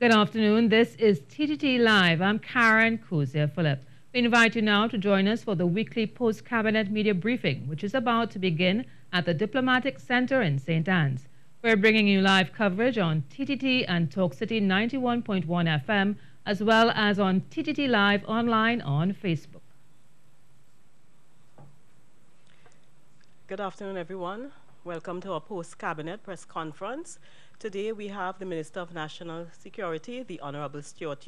Good afternoon. This is TTT Live. I'm Karen Kuzia-Phillip. We invite you now to join us for the weekly post-cabinet media briefing, which is about to begin at the Diplomatic Center in St. Anne's. We're bringing you live coverage on TTT and Talk City 91.1 FM, as well as on TTT Live online on Facebook. Good afternoon, everyone. Welcome to our post-cabinet press conference. Today we have the Minister of National Security, the Honorable Stuart,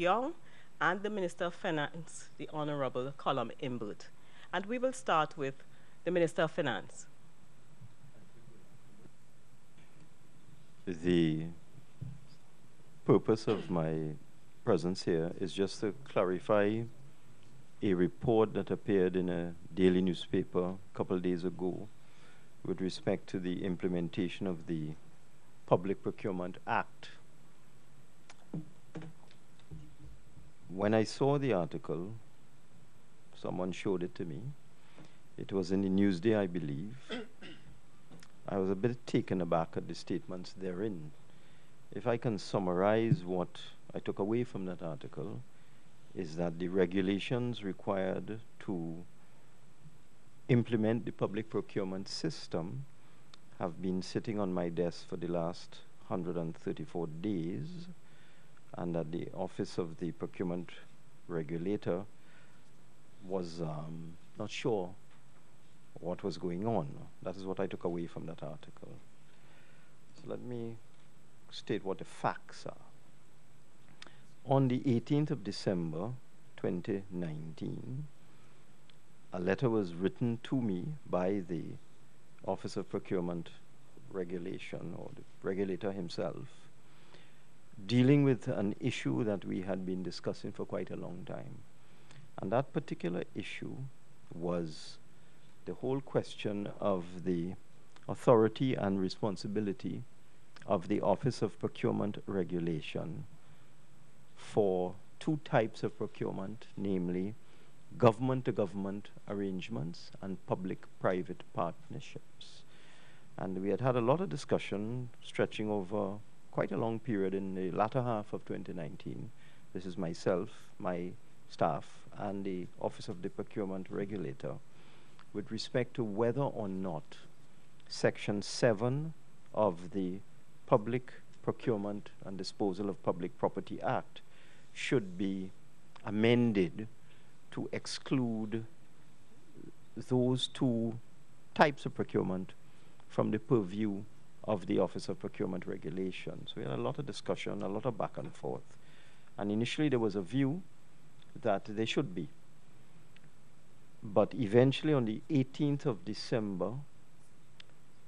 and the Minister of Finance, the Honorable Colm Imbert. And we will start with the Minister of Finance. The purpose of my presence here is just to clarify a report that appeared in a daily newspaper a couple of days ago with respect to the implementation of the Public Procurement Act. When I saw the article, someone showed it to me. It was in the Newsday, I believe. I was a bit taken aback at the statements therein. If I can summarize what I took away from that article, is that the regulations required to implement the public procurement system have been sitting on my desk for the last 134 days, and that the Office of the Procurement Regulator was not sure what was going on. That is what I took away from that article. So let me state what the facts are. On the 18th of December 2019, a letter was written to me by the Office of Procurement Regulation, or the regulator himself, dealing with an issue that we had been discussing for quite a long time. And that particular issue was the whole question of the authority and responsibility of the Office of Procurement Regulation for two types of procurement, namely government-to-government arrangements and public-private partnerships. And we had a lot of discussion stretching over quite a long period in the latter half of 2019. This is myself, my staff, and the Office of the Procurement Regulator with respect to whether or not Section 7 of the Public Procurement and Disposal of Public Property Act should be amended to exclude those two types of procurement from the purview of the Office of Procurement Regulations. We had a lot of discussion, a lot of back and forth. And initially there was a view that they should be. But eventually on the 18th of December,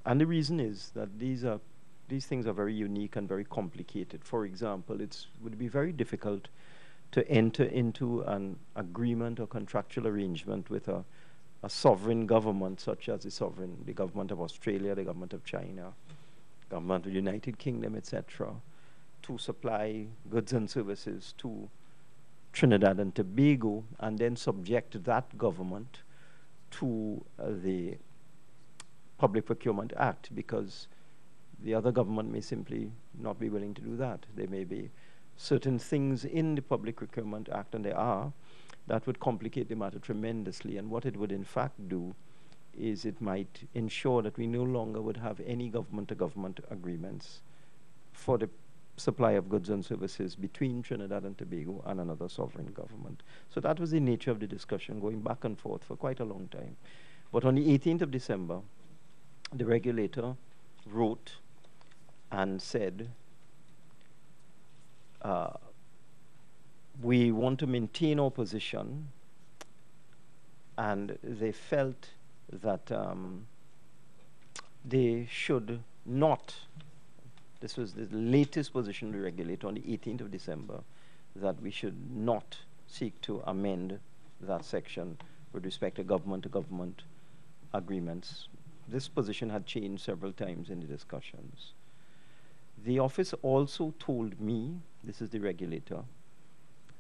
and the reason is that these things are very unique and very complicated. For example, it would be very difficult to enter into an agreement or contractual arrangement with a sovereign government such as the government of Australia, the government of China, government of the United Kingdom, etc., to supply goods and services to Trinidad and Tobago, and then subject that government to the Public Procurement Act, because the other government may simply not be willing to do that. There may be certain things in the Public Procurement Act, and there are, that would complicate the matter tremendously. And what it would in fact do is it might ensure that we no longer would have any government-to-government agreements for the supply of goods and services between Trinidad and Tobago and another sovereign government. So that was the nature of the discussion, going back and forth for quite a long time. But on the 18th of December, the regulator wrote and said, we want to maintain our position, and they felt that they should not, this was the latest position of the regulator on the 18th of December, that we should not seek to amend that section with respect to government-to-government agreements. This position had changed several times in the discussions. The office also told me, this is the regulator,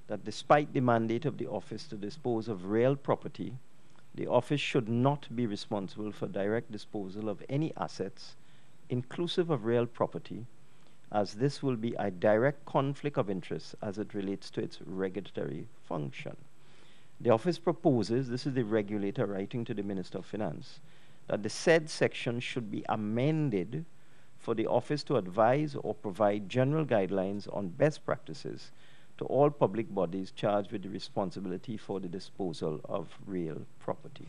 that despite the mandate of the office to dispose of real property, the office should not be responsible for direct disposal of any assets, inclusive of real property, as this will be a direct conflict of interest as it relates to its regulatory function. The office proposes, this is the regulator writing to the Minister of Finance, that the said section should be amended for the office to advise or provide general guidelines on best practices to all public bodies charged with the responsibility for the disposal of real property.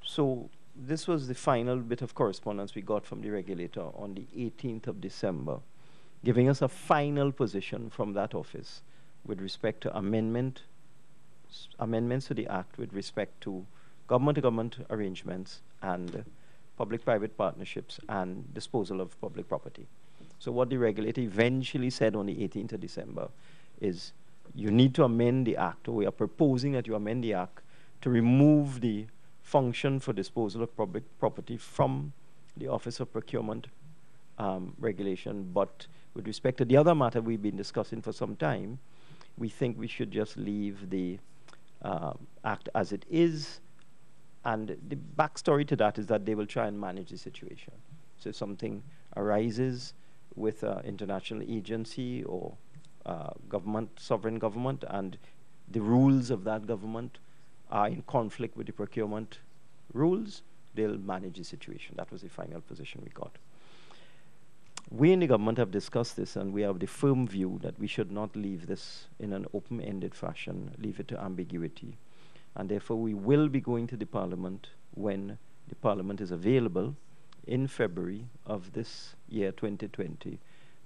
So this was the final bit of correspondence we got from the regulator on the 18th of December, giving us a final position from that office with respect to amendments to the Act with respect to government-to-government arrangements and public-private partnerships and disposal of public property. So what the regulator eventually said on the 18th of December is you need to amend the Act, or we are proposing that you amend the Act to remove the function for disposal of public property from the Office of Procurement Regulation. But with respect to the other matter we've been discussing for some time, we think we should just leave the Act as it is. And the backstory to that is that they will try and manage the situation. So if something arises with an international agency or government, sovereign government, and the rules of that government are in conflict with the procurement rules, they'll manage the situation. That was the final position we got. We in the government have discussed this, and we have the firm view that we should not leave this in an open-ended fashion, leave it to ambiguity. And therefore, we will be going to the Parliament when the Parliament is available in February of this year, 2020,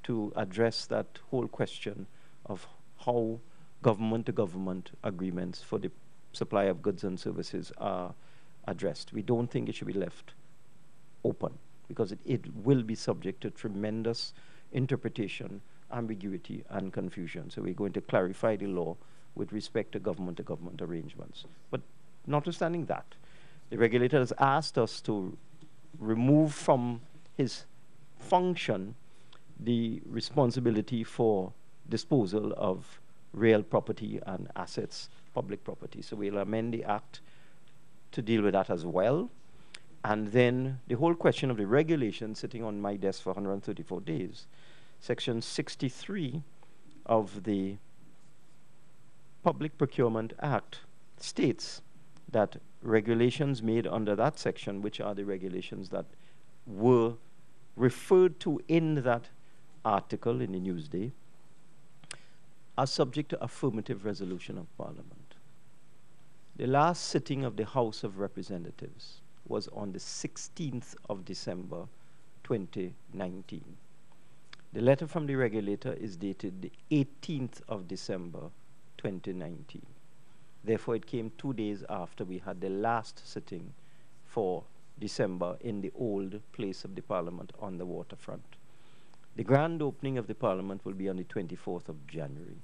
to address that whole question of how government-to-government agreements for the supply of goods and services are addressed. We don't think it should be left open, because it will be subject to tremendous interpretation, ambiguity, and confusion. So we're going to clarify the law with respect to government arrangements. But notwithstanding that, the regulator has asked us to remove from his function the responsibility for disposal of real property and assets, public property. So we'll amend the Act to deal with that as well. And then the whole question of the regulation sitting on my desk for 134 days, Section 63 of the Public Procurement Act states that regulations made under that section, which are the regulations that were referred to in that article in the Newsday, are subject to affirmative resolution of Parliament. The last sitting of the House of Representatives was on the 16th of December, 2019. The letter from the regulator is dated the 18th of December, 2019. Therefore, it came 2 days after we had the last sitting for December in the old place of the Parliament on the waterfront. The grand opening of the Parliament will be on the 24th of January.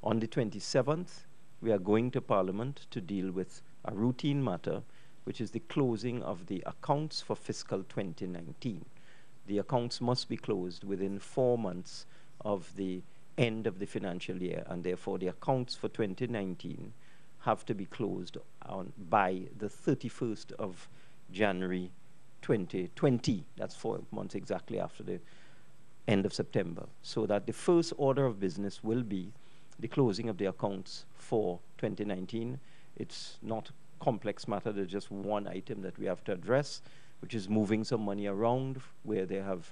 On the 27th, we are going to Parliament to deal with a routine matter, which is the closing of the accounts for fiscal 2019. The accounts must be closed within 4 months of the end of the financial year, and therefore the accounts for 2019 have to be closed by the 31st of January 2020. That's 4 months exactly after the end of September. So that the first order of business will be the closing of the accounts for 2019. It's not a complex matter. There's just one item that we have to address, which is moving some money around where there have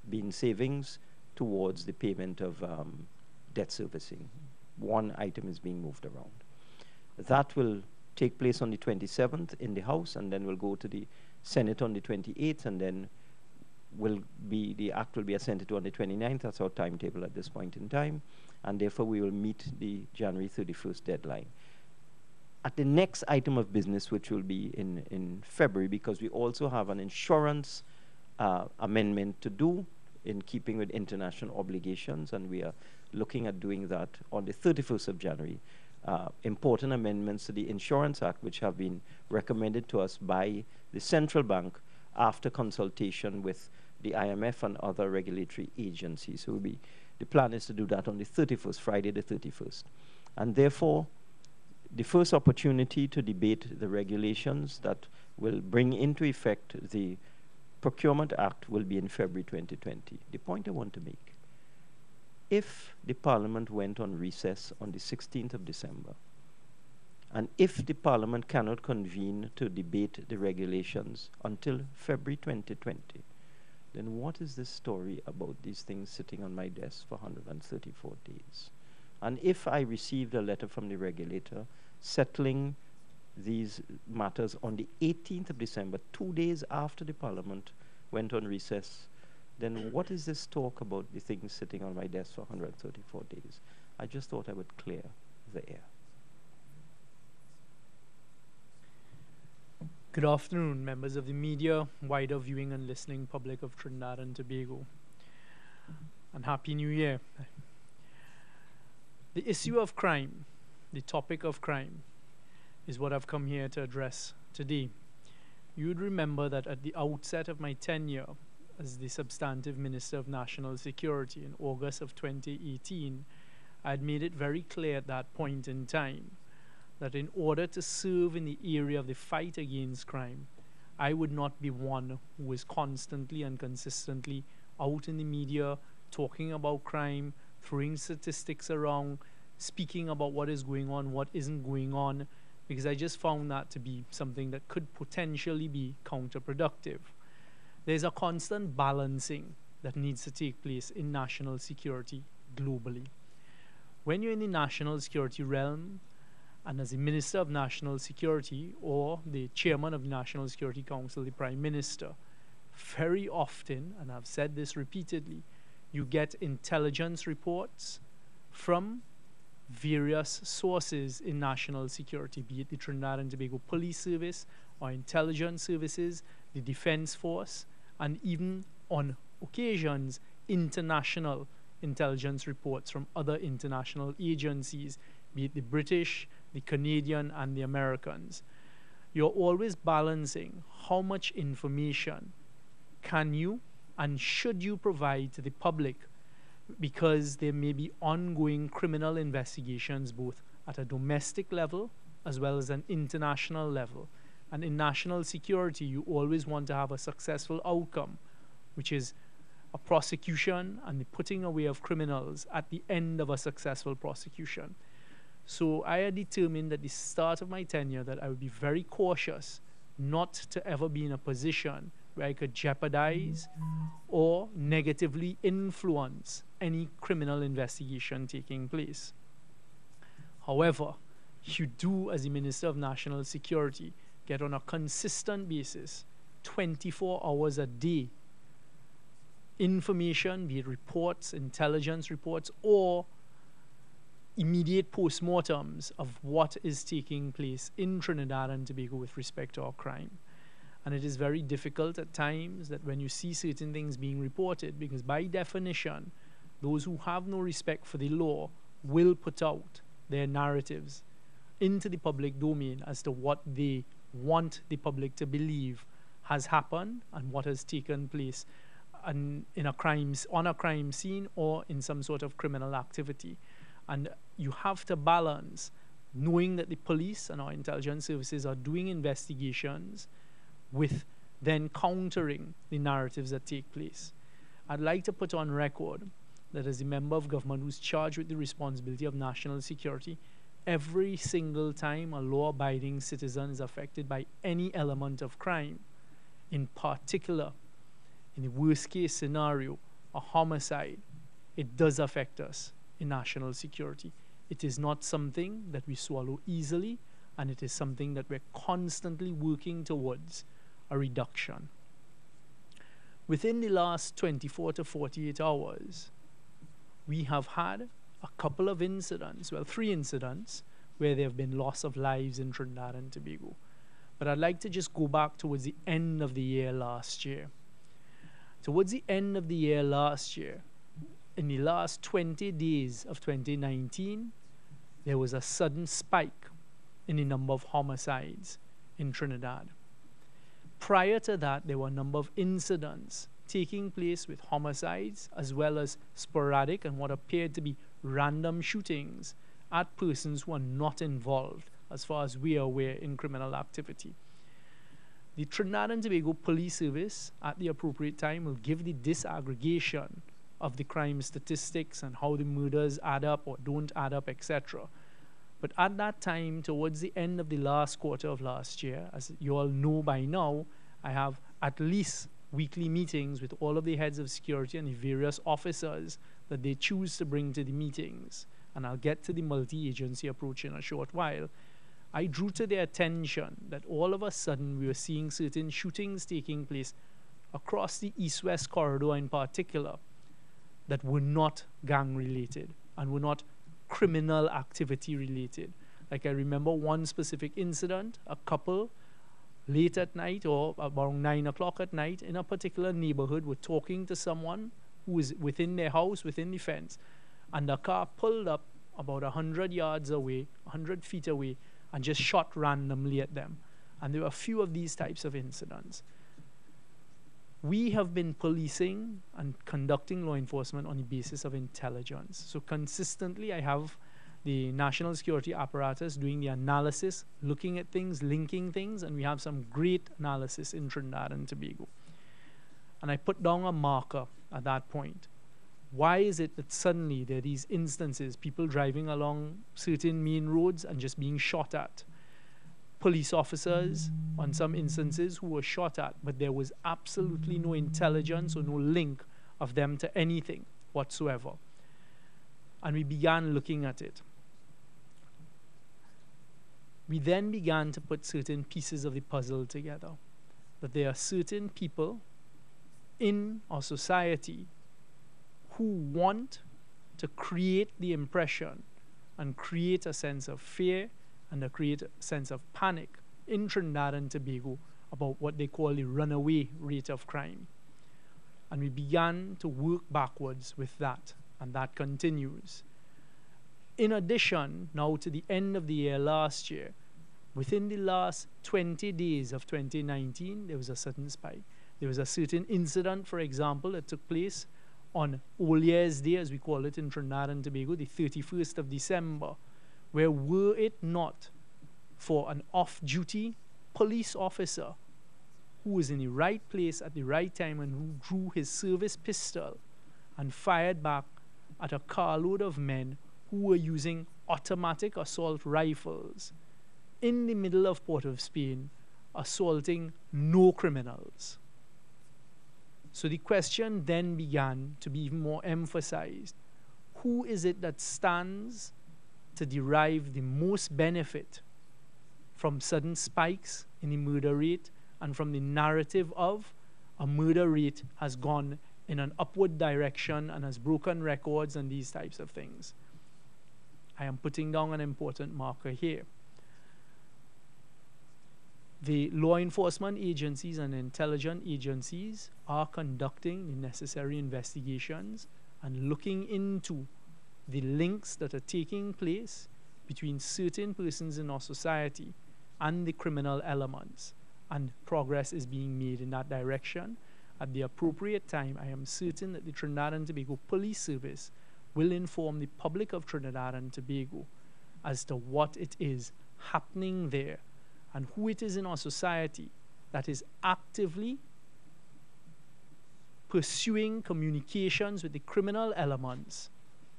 been savings towards the payment of debt servicing. One item is being moved around. That will take place on the 27th in the House, and then we'll go to the Senate on the 28th, and then the Act will be assented to on the 29th. That's our timetable at this point in time, and therefore we will meet the January 31st deadline. At the next item of business, which will be in February, because we also have an insurance amendment to do in keeping with international obligations, and we are looking at doing that on the 31st of January. Important amendments to the Insurance Act, which have been recommended to us by the Central Bank after consultation with the IMF and other regulatory agencies. So the plan is to do that on the 31st, Friday the 31st. And therefore, the first opportunity to debate the regulations that will bring into effect the Procurement Act will be in February 2020. The point I want to make, if the Parliament went on recess on the 16th of December, and if the Parliament cannot convene to debate the regulations until February 2020, then what is this story about these things sitting on my desk for 134 days? And if I received a letter from the regulator settling these matters on the 18th of December, 2 days after the Parliament went on recess, then what is this talk about the things sitting on my desk for 134 days? I just thought I would clear the air. Good afternoon, members of the media, wider viewing and listening public of Trinidad and Tobago, and Happy New Year. The issue of crime, the topic of crime, is what I've come here to address today. You would remember that at the outset of my tenure as the substantive Minister of National Security in August of 2018, I had made it very clear at that point in time that in order to serve in the area of the fight against crime, I would not be one who is constantly and consistently out in the media talking about crime, throwing statistics around, speaking about what is going on, what isn't going on, because I just found that to be something that could potentially be counterproductive. There's a constant balancing that needs to take place in national security globally. When you're in the national security realm, and as the Minister of National Security or the Chairman of the National Security Council, the Prime Minister, very often, and I've said this repeatedly, you get intelligence reports from various sources in national security, be it the Trinidad and Tobago Police Service or intelligence services, the Defense Force, and even on occasions, international intelligence reports from other international agencies, be it the British, the Canadian, and the Americans. You're always balancing how much information can you and should you provide to the public, because there may be ongoing criminal investigations both at a domestic level as well as an international level. And in national security, you always want to have a successful outcome, which is a prosecution and the putting away of criminals at the end of a successful prosecution. So I had determined at the start of my tenure that I would be very cautious not to ever be in a position where I could jeopardize or negatively influence any criminal investigation taking place. However, you do, as the Minister of National Security, get on a consistent basis, 24 hours a day, information, be it reports, intelligence reports, or immediate postmortems of what is taking place in Trinidad and Tobago with respect to our crime. And it is very difficult at times that when you see certain things being reported, because by definition, those who have no respect for the law will put out their narratives into the public domain as to what they want the public to believe has happened and what has taken place on a crime scene or in some sort of criminal activity. And you have to balance knowing that the police and our intelligence services are doing investigations with then countering the narratives that take place. I'd like to put on record that as a member of government who's charged with the responsibility of national security, every single time a law-abiding citizen is affected by any element of crime, in particular, in the worst-case scenario, a homicide, it does affect us in national security. It is not something that we swallow easily, and it is something that we're constantly working towards a reduction. Within the last 24 to 48 hours, we have had a couple of incidents, well, 3 incidents, where there have been loss of lives in Trinidad and Tobago. But I'd like to just go back towards the end of the year last year. Towards the end of the year last year, in the last 20 days of 2019, there was a sudden spike in the number of homicides in Trinidad. Prior to that, there were a number of incidents taking place with homicides as well as sporadic and what appeared to be random shootings at persons who are not involved, as far as we are aware, in criminal activity. The Trinidad and Tobago Police Service, at the appropriate time, will give the disaggregation of the crime statistics and how the murders add up or don't add up, etc. But at that time, towards the end of the last quarter of last year, as you all know by now, I have at least weekly meetings with all of the heads of security and the various officers that they choose to bring to the meetings. And I'll get to the multi-agency approach in a short while. I drew to their attention that all of a sudden we were seeing certain shootings taking place across the east-west corridor in particular that were not gang-related and were not criminal activity related. Like I remember one specific incident, a couple late at night or about 9 o'clock at night in a particular neighborhood were talking to someone who was within their house, within the fence, and the car pulled up about 100 yards away, 100 feet away, and just shot randomly at them. And there were a few of these types of incidents. We have been policing and conducting law enforcement on the basis of intelligence. So consistently, I have the national security apparatus doing the analysis, looking at things, linking things, and we have some great analysis in Trinidad and Tobago. And I put down a marker at that point. Why is it that suddenly there are these instances, people driving along certain main roads and just being shot at? Police officers, on some instances, who were shot at, but there was absolutely no intelligence or no link of them to anything whatsoever. And we began looking at it. We then began to put certain pieces of the puzzle together. That there are certain people in our society who want to create the impression and create a sense of fear and create a sense of panic in Trinidad and Tobago about what they call the runaway rate of crime. And we began to work backwards with that, and that continues. In addition, now to the end of the year last year, within the last 20 days of 2019, there was a sudden spike. There was a certain incident, for example, that took place on All Year's Day, as we call it in Trinidad and Tobago, the 31st of December, where were it not for an off-duty police officer who was in the right place at the right time and who drew his service pistol and fired back at a carload of men who were using automatic assault rifles in the middle of Port of Spain, assaulting no criminals. So the question then began to be even more emphasized. Who is it that stands to derive the most benefit from sudden spikes in the murder rate and from the narrative of a murder rate has gone in an upward direction and has broken records and these types of things? I am putting down an important marker here. The law enforcement agencies and intelligence agencies are conducting the necessary investigations and looking into the links that are taking place between certain persons in our society and the criminal elements. And progress is being made in that direction. At the appropriate time, I am certain that the Trinidad and Tobago Police Service will inform the public of Trinidad and Tobago as to what it is happening there and who it is in our society that is actively pursuing communications with the criminal elements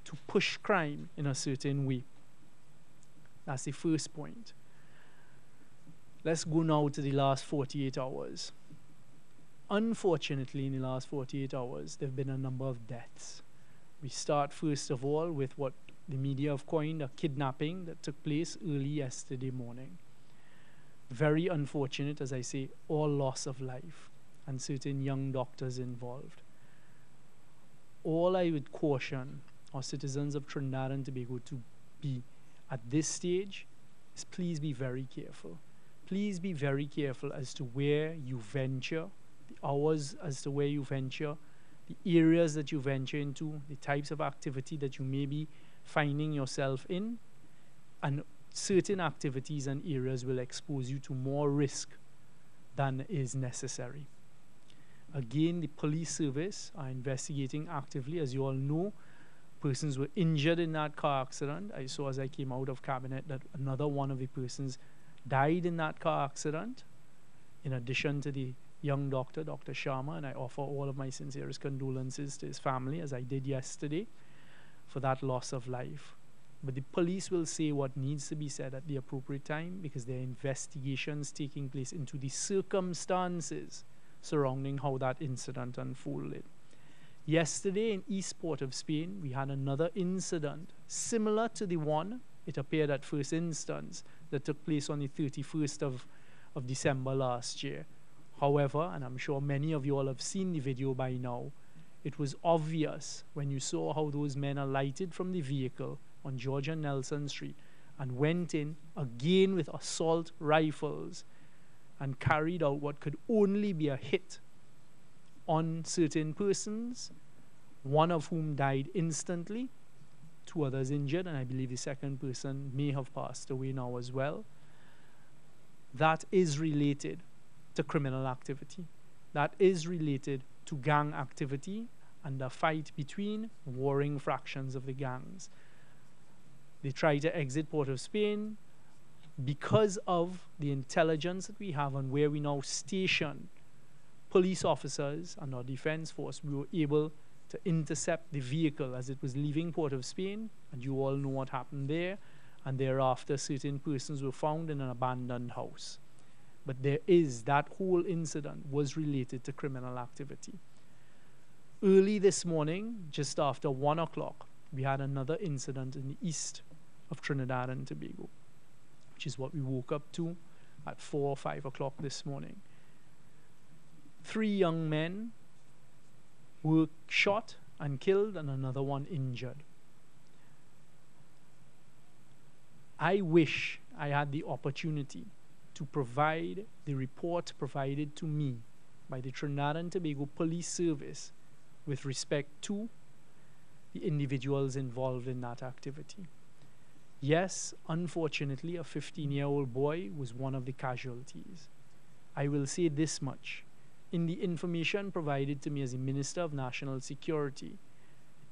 to push crime in a certain way. That's the first point. Let's go now to the last 48 hours. Unfortunately, in the last 48 hours, there have been a number of deaths. We start, first of all, with what the media have coined a kidnapping that took place early yesterday morning. Very unfortunate, as I say, all loss of life and certain young doctors involved. All I would caution our citizens of Trinidad and Tobago to be at this stage is please be very careful. Please be very careful as to where you venture, the hours as to where you venture, the areas that you venture into, the types of activity that you may be finding yourself in, and certain activities and areas will expose you to more risk than is necessary. Again, the police service are investigating actively. As you all know, persons were injured in that car accident. I saw as I came out of cabinet that another one of the persons died in that car accident. in addition to the young doctor, Dr. Sharma, and I offer all of my sincerest condolences to his family, as I did yesterday, for that loss of life. But the police will say what needs to be said at the appropriate time, because there are investigations taking place into the circumstances surrounding how that incident unfolded. Yesterday in East Port of Spain, we had another incident similar to the one, it appeared at first instance, that took place on the 31st of December last year. However, and I'm sure many of you all have seen the video by now, it was obvious when you saw how those men alighted from the vehicle on George and Nelson Street and went in again with assault rifles and carried out what could only be a hit on certain persons, one of whom died instantly, 2 others injured, and I believe the second person may have passed away now as well. That is related to criminal activity. That is related to gang activity and a fight between warring fractions of the gangs. They try to exit Port of Spain. Because of the intelligence that we have and where we now station police officers and our defense force, we were able to intercept the vehicle as it was leaving Port of Spain, and you all know what happened there, and thereafter certain persons were found in an abandoned house. But that whole incident was related to criminal activity. Early this morning, just after 1 o'clock, we had another incident in the east of Trinidad and Tobago, which is what we woke up to at 4 or 5 o'clock this morning. 3 young men were shot and killed, and another one injured. I wish I had the opportunity to provide the report provided to me by the Trinidad and Tobago Police Service with respect to the individuals involved in that activity. Yes, unfortunately, a 15-year-old boy was one of the casualties. I will say this much. In the information provided to me as a Minister of National Security,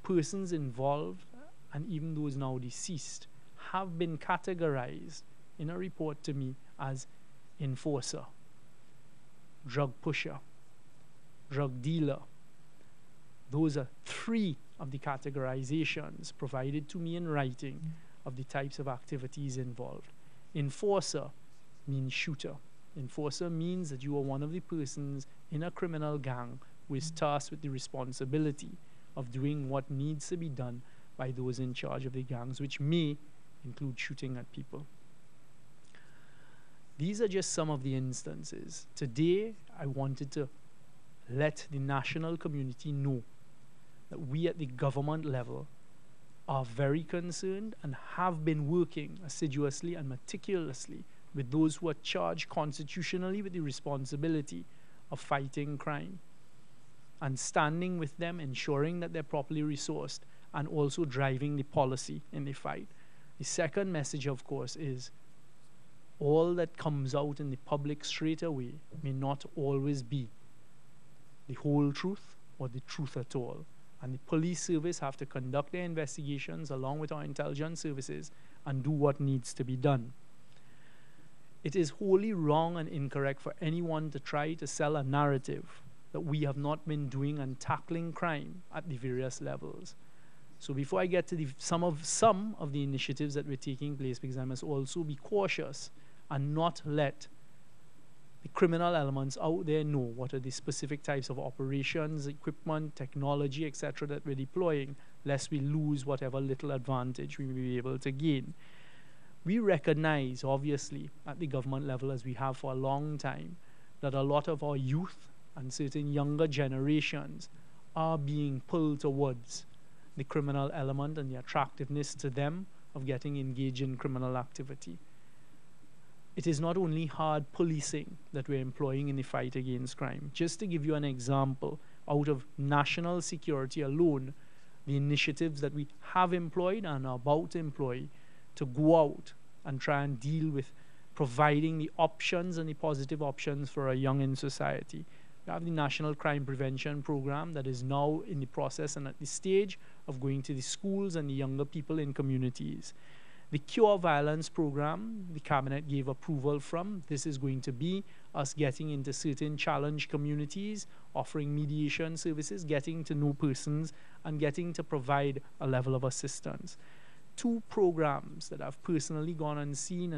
persons involved, and even those now deceased, have been categorized in a report to me as enforcer, drug pusher, drug dealer. Those are 3 of the categorizations provided to me in writing of the types of activities involved. Enforcer means shooter. Enforcer means that you are one of the persons in a criminal gang who is tasked with the responsibility of doing what needs to be done by those in charge of the gangs, which may include shooting at people. These are just some of the instances. Today, I wanted to let the national community know that we at the government level are very concerned and have been working assiduously and meticulously with those who are charged constitutionally with the responsibility of fighting crime and standing with them, ensuring that they're properly resourced, and also driving the policy in the fight. The second message, of course, is all that comes out in the public straight away may not always be the whole truth or the truth at all. And the police service have to conduct their investigations along with our intelligence services and do what needs to be done. It is wholly wrong and incorrect for anyone to try to sell a narrative that we have not been doing and tackling crime at the various levels. So before I get to some of the initiatives that were taking place, because I must also be cautious and not let the criminal elements out there know what are the specific types of operations, equipment, technology, etc. that we're deploying, lest we lose whatever little advantage we may be able to gain. We recognize, obviously, at the government level, as we have for a long time, that a lot of our youth and certain younger generations are being pulled towards the criminal element and the attractiveness to them of getting engaged in criminal activity. It is not only hard policing that we're employing in the fight against crime. Just to give you an example, out of national security alone, the initiatives that we have employed and are about to employ to go out and try and deal with providing the options and the positive options for our young in society. We have the National Crime Prevention Program that is now in the process and at the stage of going to the schools and the younger people in communities. The Cure Violence program, the Cabinet gave approval from. This is going to be us getting into certain challenged communities, offering mediation services, getting to know persons, and getting to provide a level of assistance. 2 programs that I've personally gone and seen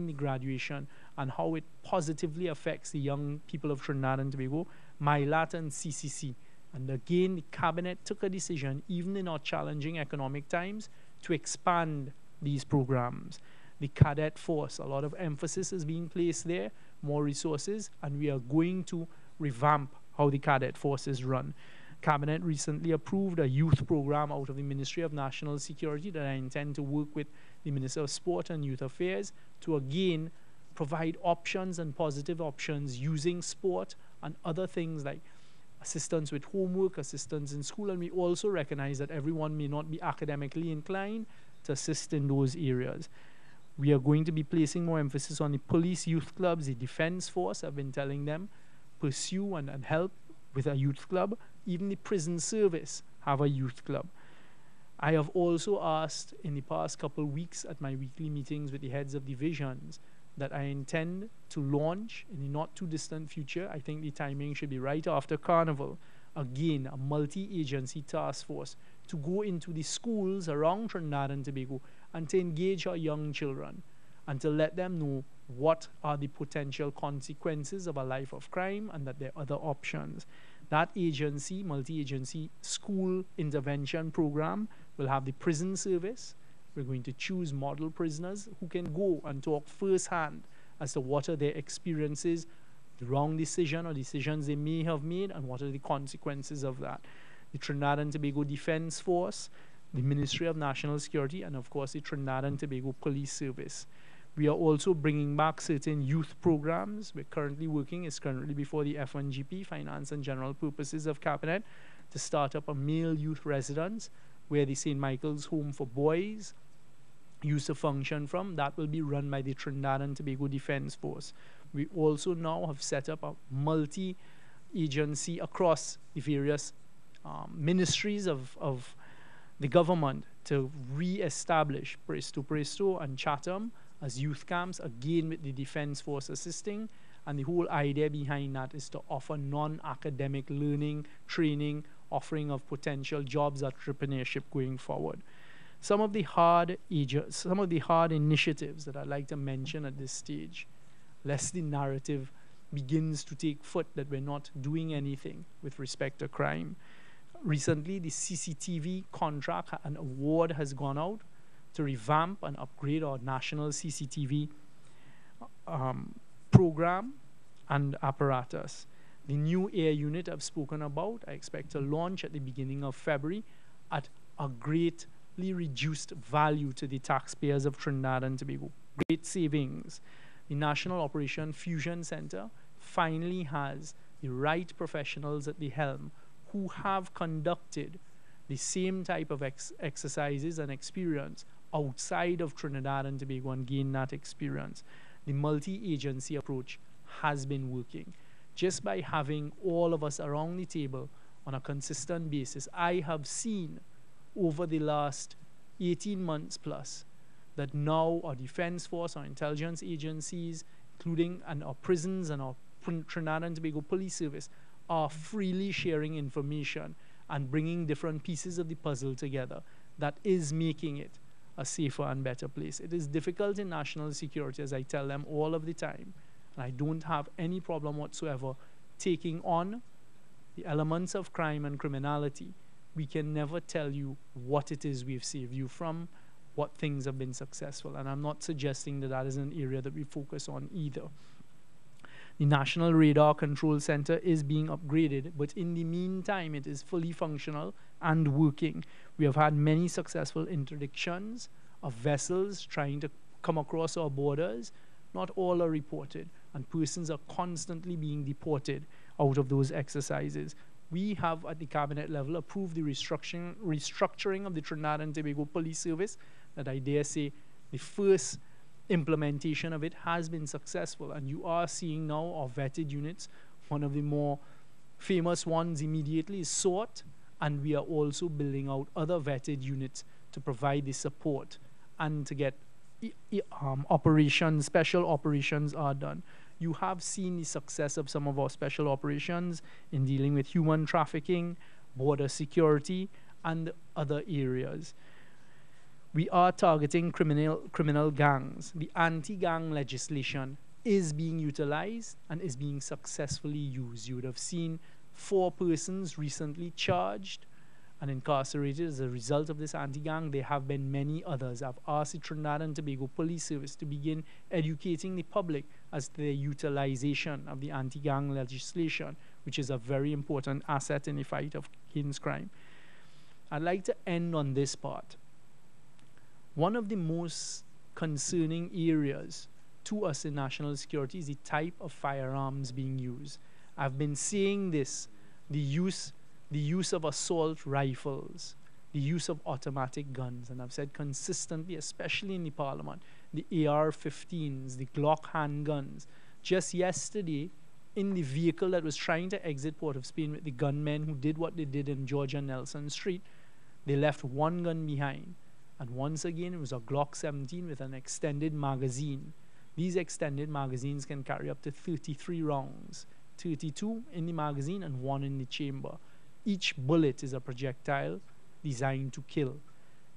the graduation and how it positively affects the young people of Trinidad and Tobago, MyLAT and CCC. And again, the Cabinet took a decision, even in our challenging economic times, to expand these programs. The Cadet Force, a lot of emphasis is being placed there, more resources, and we are going to revamp how the Cadet Force is run. Cabinet recently approved a youth program out of the Ministry of National Security that I intend to work with the Minister of Sport and Youth Affairs to again provide options and positive options using sport and other things like assistance with homework, assistance in school, and we also recognize that everyone may not be academically inclined to assist in those areas. We are going to be placing more emphasis on the police youth clubs, the defense force. I've been telling them, pursue and help with a youth club. Even the prison service have a youth club. I have also asked in the past couple of weeks at my weekly meetings with the heads of divisions that I intend to launch in the not too distant future. I think the timing should be right after Carnival. Again, a multi-agency task force to go into the schools around Trinidad and Tobago and to engage our young children and to let them know what are the potential consequences of a life of crime and that there are other options. That agency, multi-agency school intervention program will have the prison service. We're going to choose model prisoners who can go and talk firsthand as to what are their experiences, the wrong decision or decisions they may have made, and what are the consequences of that. The Trinidad and Tobago Defense Force, the Ministry of National Security, and of course the Trinidad and Tobago Police Service. We are also bringing back certain youth programs. We're currently working, it's currently before the F1GP, Finance and General Purposes of Cabinet, to start up a male youth residence where the St. Michael's Home for Boys used to function from. That will be run by the Trinidad and Tobago Defense Force. We also now have set up a multi-agency across the various ministries of the government to re-establish Presto and Chatham as youth camps, again with the Defense Force assisting. And the whole idea behind that is to offer non-academic learning, training, offering of potential jobs, entrepreneurship going forward. Some of the hard initiatives that I'd like to mention at this stage, lest the narrative begins to take foot that we're not doing anything with respect to crime. Recently, the CCTV contract and award has gone out to revamp and upgrade our national CCTV program and apparatus. The new air unit I've spoken about, I expect to launch at the beginning of February at a greatly reduced value to the taxpayers of Trinidad and Tobago. Great savings. The National Operation Fusion Center finally has the right professionals at the helm who have conducted the same type of exercises and experience outside of Trinidad and Tobago and gain that experience. The multi-agency approach has been working. Just by having all of us around the table on a consistent basis, I have seen over the last 18 months plus that now our defense force, our intelligence agencies, including our prisons and our Trinidad and Tobago Police Service, are freely sharing information and bringing different pieces of the puzzle together that is making it a safer and better place. It is difficult in national security, as I tell them all of the time, and I don't have any problem whatsoever taking on the elements of crime and criminality. We can never tell you what it is we've saved you from, what things have been successful, and I'm not suggesting that that is an area that we focus on either. The National Radar Control Center is being upgraded, but in the meantime, it is fully functional and working. We have had many successful interdictions of vessels trying to come across our borders. Not all are reported, and persons are constantly being deported out of those exercises. We have, at the cabinet level, approved the restructuring of the Trinidad and Tobago Police Service, that I dare say the first implementation of it has been successful, and you are seeing now our vetted units. One of the more famous ones immediately is SWOT, and we are also building out other vetted units to provide the support and to get operations, special operations are done. You have seen the success of some of our special operations in dealing with human trafficking, border security, and other areas. We are targeting criminal gangs. The anti-gang legislation is being utilized and is being successfully used. You would have seen 4 persons recently charged and incarcerated as a result of this anti-gang. There have been many others. I've asked the Trinidad and Tobago Police Service to begin educating the public as to the utilization of the anti-gang legislation, which is a very important asset in the fight against crime. I'd like to end on this part. One of the most concerning areas to us in national security is the type of firearms being used. I've been saying this, the use of assault rifles, the use of automatic guns, and I've said consistently, especially in the parliament, the AR-15s, the Glock handguns. Just yesterday, in the vehicle that was trying to exit Port of Spain with the gunmen who did what they did in Georgia Nelson Street, they left 1 gun behind. And once again, it was a Glock 17 with an extended magazine. These extended magazines can carry up to 33 rounds, 32 in the magazine and 1 in the chamber. Each bullet is a projectile designed to kill.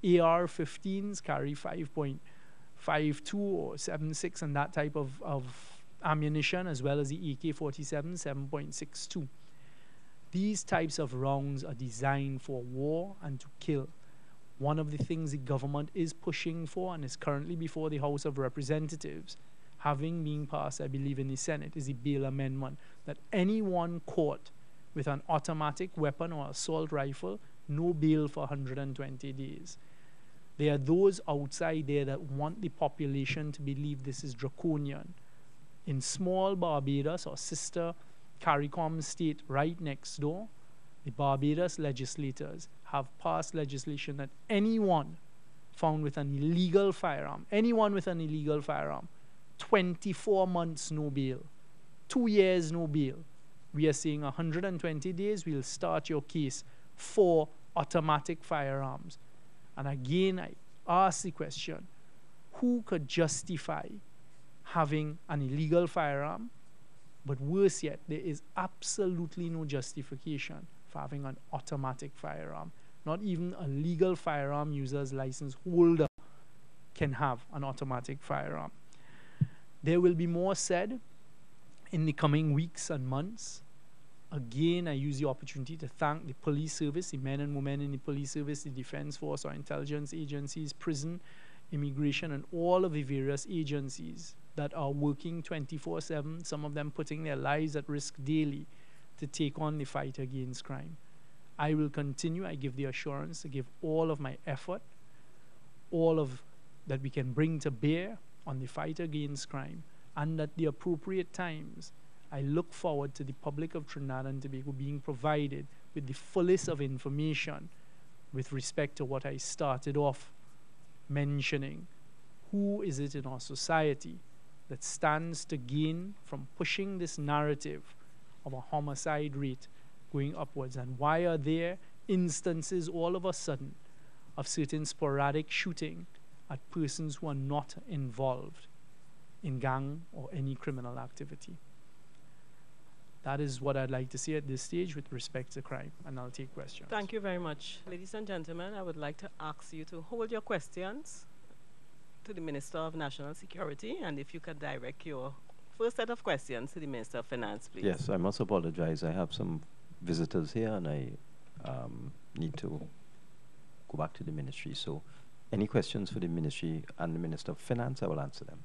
AR-15s carry 5.52 or 7.6 and that type of ammunition, as well as the AK-47 7.62. These types of rounds are designed for war and to kill. One of the things the government is pushing for and is currently before the House of Representatives, having been passed, I believe, in the Senate, is the bail amendment, that anyone caught with an automatic weapon or assault rifle, no bail for 120 days. There are those outside there that want the population to believe this is draconian. In small Barbados, or sister CARICOM state right next door, the Barbados legislators have passed legislation that anyone found with an illegal firearm, 24 months no bail, 2 years no bail. We are saying 120 days, we'll start your case for automatic firearms. And again, I ask the question, who could justify having an illegal firearm? But worse yet, there is absolutely no justification for having an automatic firearm. Not even a legal firearm user's license holder can have an automatic firearm. There will be more said in the coming weeks and months. Again, I use the opportunity to thank the police service, the men and women in the police service, the defense force, our intelligence agencies, prison, immigration, and all of the various agencies that are working 24/7, some of them putting their lives at risk daily to take on the fight against crime. I will continue. I give the assurance to give all of my effort, all of that we can bring to bear on the fight against crime, and at the appropriate times, I look forward to the public of Trinidad and Tobago being provided with the fullest of information with respect to what I started off mentioning. Who is it in our society that stands to gain from pushing this narrative of a homicide rate going upwards? And why are there instances all of a sudden of certain sporadic shooting at persons who are not involved in gang or any criminal activity? That is what I'd like to say at this stage with respect to crime, and I'll take questions. Thank you very much. Ladies and gentlemen, I would like to ask you to hold your questions to the Minister of National Security, and if you could direct your first set of questions to the Minister of Finance, please. Yes, I must apologize. I have some visitors here, and I need to go back to the ministry. So any questions for the ministry and the Minister of Finance, I will answer them.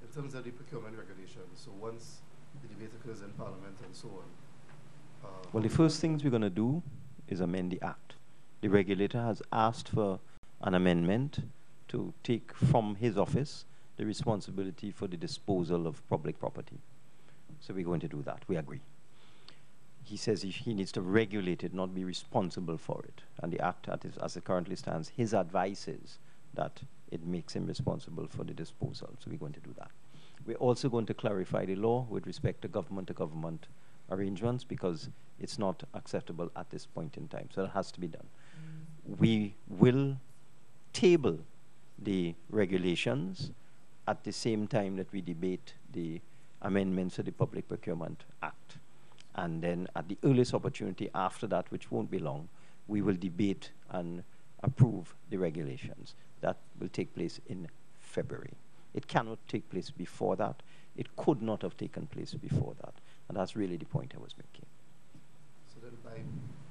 In terms of the procurement regulations, so once the debate occurs in Parliament and so on. Well, the first things we're going to do is amend the Act. The regulator has asked for an amendment to take from his office the responsibility for the disposal of public property. So we're going to do that. We agree. He says he needs to regulate it, not be responsible for it. And the Act, as it currently stands, his advice is that it makes him responsible for the disposal. So we're going to do that. We're also going to clarify the law with respect to government arrangements, because it's not acceptable at this point in time. So that has to be done. we will table the regulations at the same time that we debate the amendments to the Public Procurement Act. And then at the earliest opportunity after that, which won't be long, we will debate and approve the regulations. That will take place in February. It cannot take place before that. It could not have taken place before that. And that's really the point I was making. So then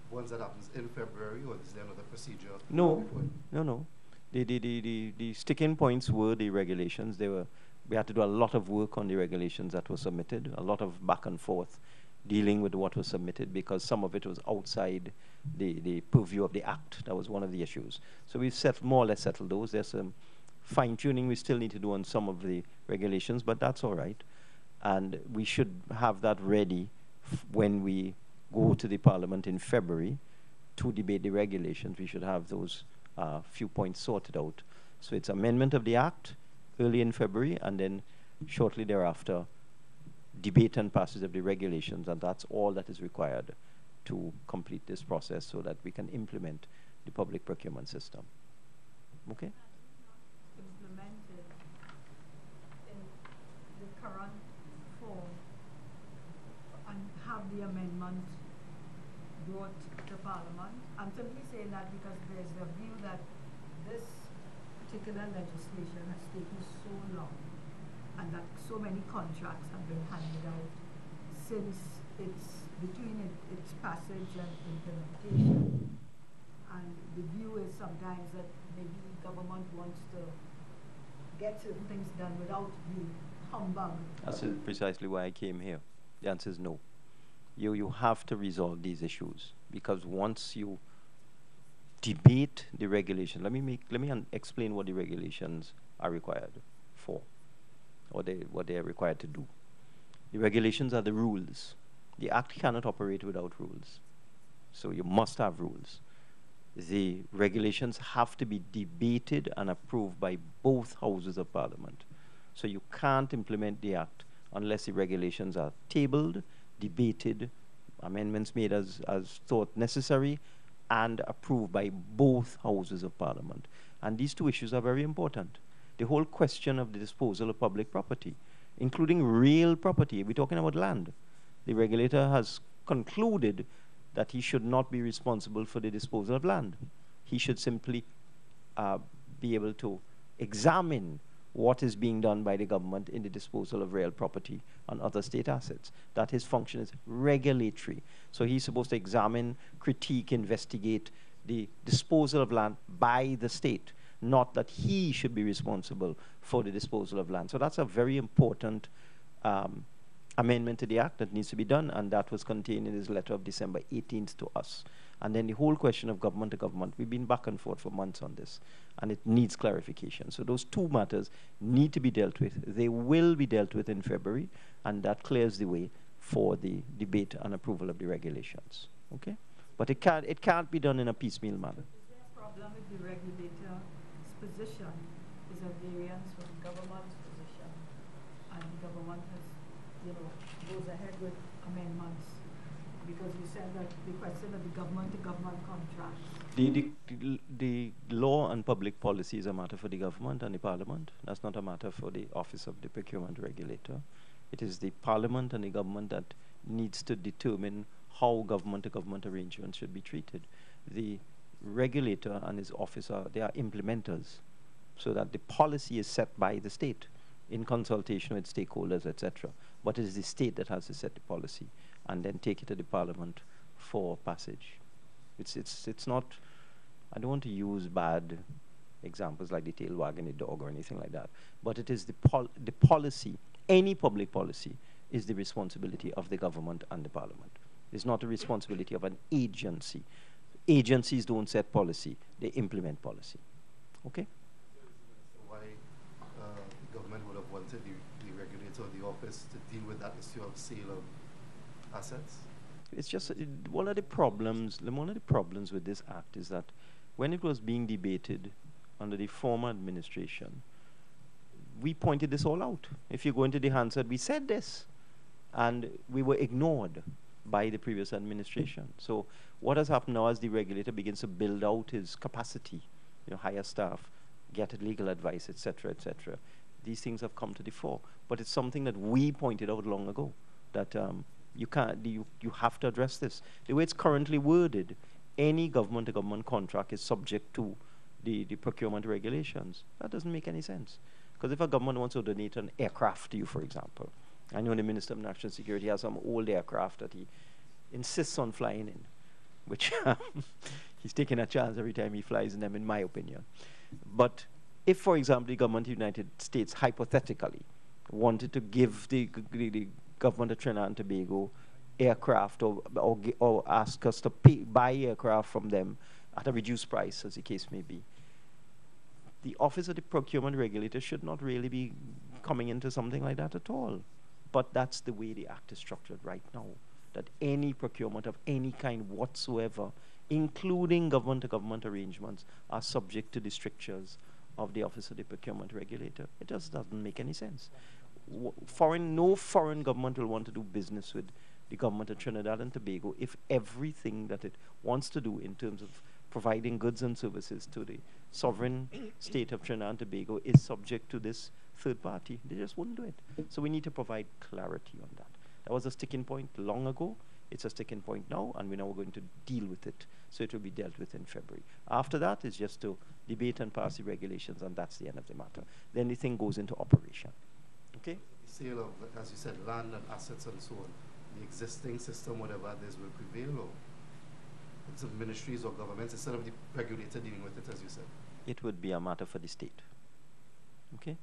once that happens in February, or is there another procedure? No, no. The sticking points were the regulations. We had to do a lot of work on the regulations that were submitted, a lot of back and forth dealing with what was submitted, because some of it was outside the purview of the Act. That was one of the issues. So we more or less settled those. There's some fine-tuning we still need to do on some of the regulations, but that's all right. And we should have that ready when we go to the Parliament in February to debate the regulations. We should have those few points sorted out. So it's amendment of the Act early in February, and then shortly thereafter, debate and passage of the regulations, and that's all that is required to complete this process so that we can implement the public procurement system. Okay? Implemented in the current form and have the amendment brought to Parliament. I'm simply saying that because there's a view that this particular legislation has taken so long and that so many contracts have been handed out since between its passage and implementation. And the view is sometimes that maybe government wants to get certain things done without the humbug. That's precisely why I came here. The answer is no. You have to resolve these issues, because once you debate the regulation, let me explain what the regulations are required for, or what they are required to do. The regulations are the rules. The Act cannot operate without rules. So you must have rules. The regulations have to be debated and approved by both houses of Parliament. So you can't implement the Act unless the regulations are tabled, debated, amendments made as thought necessary, and approved by both houses of Parliament. And these two issues are very important. The whole question of the disposal of public property, including real property, we're talking about land. The regulator has concluded that he should not be responsible for the disposal of land. He should simply be able to examine what is being done by the government in the disposal of real property and other state assets. That his function is regulatory. So he's supposed to examine, critique, investigate the disposal of land by the state, not that he should be responsible for the disposal of land. So that's a very important amendment to the Act that needs to be done, and that was contained in his letter of December 18th to us. And then the whole question of government to government, we've been back and forth for months on this, and it needs clarification. So those two matters need to be dealt with. They will be dealt with in February, and that clears the way for the debate and approval of the regulations. Okay? But it can't be done in a piecemeal manner. Is there a problem with the regulator's position is a variance from the government's position, and the government has, goes ahead with amendments? Because you said that the question of the government-to-government contracts. The law and public policy is a matter for the government and the Parliament. That's not a matter for the Office of the Procurement Regulator. It is the Parliament and the government that needs to determine how government-to-government arrangements should be treated. The regulator and his office they are implementers, so that the policy is set by the state in consultation with stakeholders, etc. But it is the state that has to set the policy and then take it to the Parliament for passage. It's not, I don't want to use bad examples like the tail wagging the dog or anything like that, but it is the policy, any public policy is the responsibility of the government and the Parliament. It's not the responsibility of an agency. Agencies don't set policy, they implement policy. Okay? Why the government would have wanted the regulator or the office to deal with that issue of sale of assets? It's just one of the problems with this act is that when it was being debated under the former administration, we pointed this all out. If you go into the Hansard, we said this, and we were ignored. by the previous administration. So what has happened now as the regulator begins to build out his capacity, hire staff, get legal advice, etc., etc., these things have come to the fore. But it's something that we pointed out long ago, that you have to address this. The way it's currently worded, any government-to-government contract is subject to the procurement regulations. That doesn't make any sense. Because if a government wants to donate an aircraft to you, for example, I know the Minister of National Security has some old aircraft that he insists on flying in, which he's taking a chance every time he flies in them, in my opinion. But if, for example, the government of the United States hypothetically wanted to give the government of Trinidad and Tobago aircraft or ask us to buy aircraft from them at a reduced price, as the case may be, the Office of the Procurement Regulator should not really be coming into something like that at all. But that's the way the Act is structured right now, that any procurement of any kind whatsoever, including government-to-government arrangements, are subject to the strictures of the Office of the Procurement Regulator. It just doesn't make any sense. No foreign government will want to do business with the government of Trinidad and Tobago if everything that it wants to do in terms of providing goods and services to the sovereign state of Trinidad and Tobago is subject to this third party. They just wouldn't do it. So we need to provide clarity on that. That was a sticking point long ago. It's a sticking point now, and we're now going to deal with it. So it will be dealt with in February. After that, it's just to debate and pass the regulations, and that's the end of the matter. Then the thing goes into operation. Okay? The sale of, as you said, land and assets and so on, the existing system, whatever it is, will prevail, or it's of ministries or governments instead of the regulator dealing with it, as you said? It would be a matter for the state. Okay?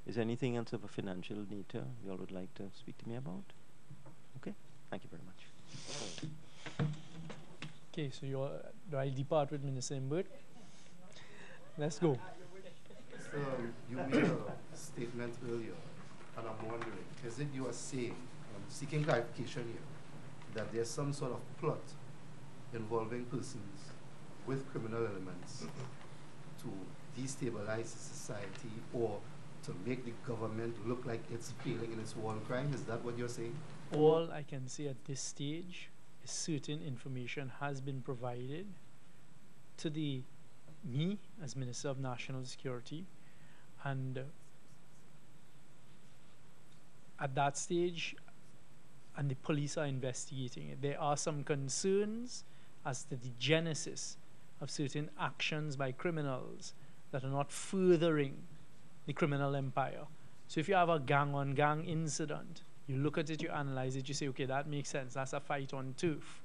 Is there anything else of a financial nature you all would like to speak to me about? Okay? Thank you very much. Okay, so do I depart with Minister Imbert? Let's go. You made a statement earlier, and I'm wondering, is it you are saying, I'm seeking clarification here, that there's some sort of plot involving persons with criminal elements to destabilize society or to make the government look like it's failing in its war on crime? Is that what you're saying? All I can say at this stage is certain information has been provided to me as Minister of National Security, and at that stage, and the police are investigating it. There are some concerns as to the genesis of certain actions by criminals that are not furthering the criminal empire. So if you have a gang-on-gang incident, you look at it, you analyze it, you say, okay, that makes sense, that's a fight on turf.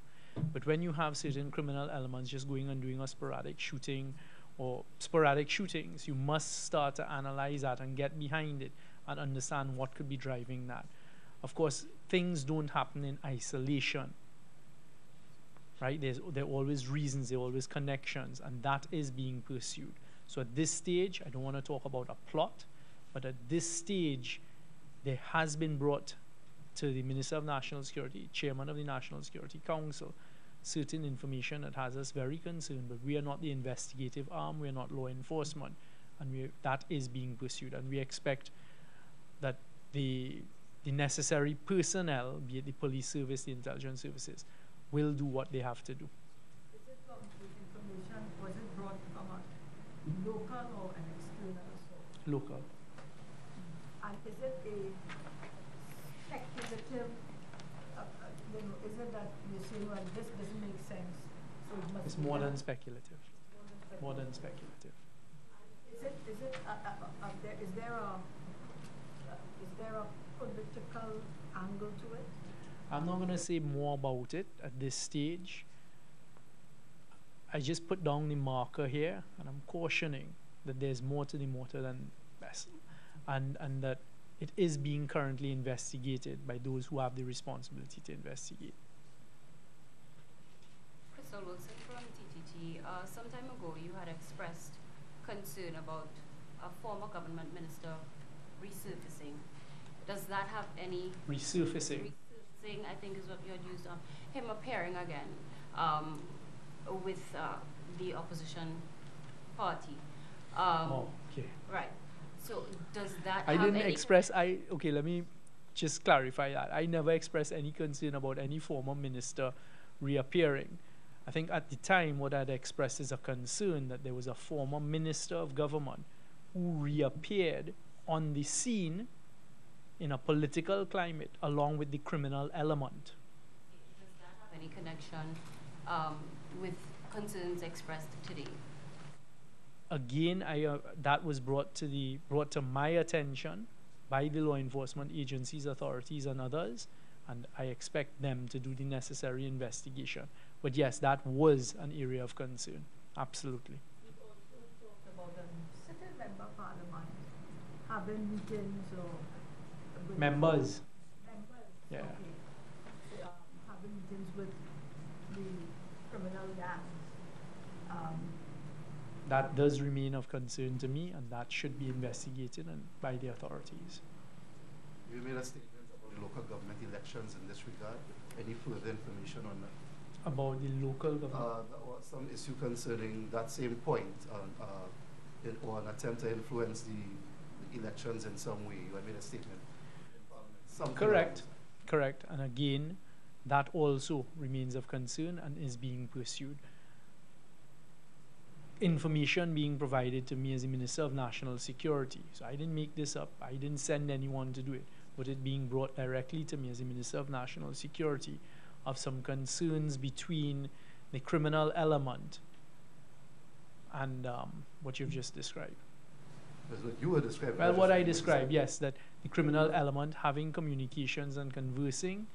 But when you have certain criminal elements just going and doing a sporadic shooting or sporadic shootings, you must start to analyze that and get behind it and understand what could be driving that. Of course, things don't happen in isolation, right? There are always reasons, there are always connections, and that is being pursued. So at this stage, I don't want to talk about a plot, but at this stage, there has been brought to the Minister of National Security, Chairman of the National Security Council, certain information that has us very concerned, but we are not the investigative arm, we are not law enforcement, and that is being pursued, and we expect that the necessary personnel, be it the police service, the intelligence services, will do what they have to do. Is it from this information, was it brought from a local or an external source? Local. And is it a speculative, is it that you say, well, this doesn't make sense, so it must It's be more done? than speculative. More than speculative. Is there a political angle to it? I'm not going to say more about it at this stage. I just put down the marker here, and I'm cautioning that there's more to the motor than vessel, and that it is being currently investigated by those who have the responsibility to investigate. Crystal Wilson from TTT. Some time ago, you had expressed concern about a former government minister resurfacing. Does that have any... Resurfacing, I think is what you had used, him appearing again with the opposition party. okay. Right. So does that I have didn't any express, okay, let me just clarify that. I never expressed any concern about any former minister reappearing. I think at the time what I'd expressed is a concern that there was a former minister of government who reappeared on the scene in a political climate along with the criminal element. Does that have any connection with concerns expressed today? Again, that was brought to my attention by the law enforcement agencies, authorities, and others, and I expect them to do the necessary investigation. But yes, that was an area of concern, absolutely. We've also talked about sitting member of parliament having meetings or with Members. Yeah. Okay. Having meetings with the criminal gangs. That does remain of concern to me, and that should be investigated by the authorities. You made a statement about the local government elections in this regard. Any further information on that? About the local government? There was some issue concerning that same point, or an attempt to influence the elections in some way. You had made a statement in Parliament. Correct. And again, that also remains of concern and is being pursued. Information being provided to me as the Minister of National Security. So I didn't make this up. I didn't send anyone to do it. But it being brought directly to me as the Minister of National Security of some concerns between the criminal element and what you've just described. That's what you were describing. Well, what I described, yes, that the criminal element having communications and conversing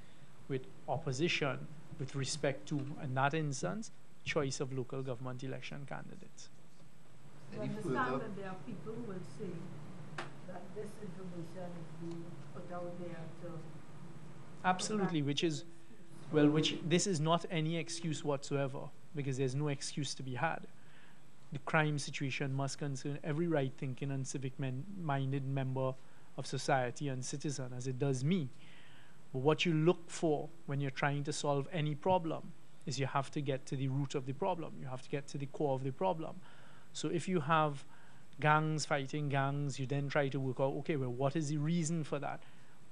with opposition with respect to, in that instance, choice of local government election candidates. You understand that there are people who will say that this information is being put out there to... Absolutely, which this is not any excuse whatsoever, because there's no excuse to be had. The crime situation must concern every right-thinking and civic-minded member of society and citizen, as it does me. But what you look for when you're trying to solve any problem is you have to get to the root of the problem. You have to get to the core of the problem. So if you have gangs fighting gangs, you then try to work out, okay, well, what is the reason for that?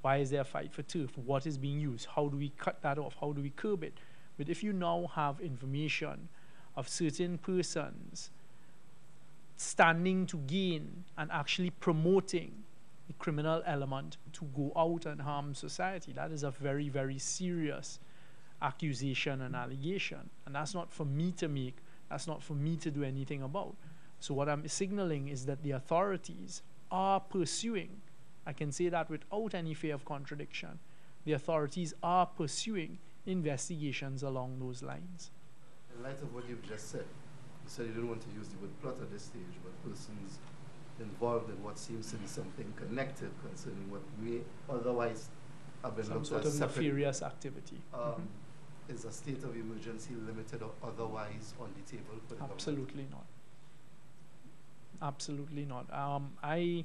Why is there a fight for turf? What is being used? How do we cut that off? How do we curb it? But if you now have information of certain persons standing to gain and actually promoting the criminal element to go out and harm society, that is a very, very serious accusation and allegation. And that's not for me to make, that's not for me to do anything about. So what I'm signaling is that the authorities are pursuing, I can say that without any fear of contradiction, the authorities are pursuing investigations along those lines. In light of what you've just said, you said you didn't want to use the word plot at this stage, but persons involved in what seems to be something connected concerning what may otherwise have been Some looked sort at of separate. nefarious activity. Is a state of emergency limited or otherwise on the table for the Absolutely not. Absolutely not. I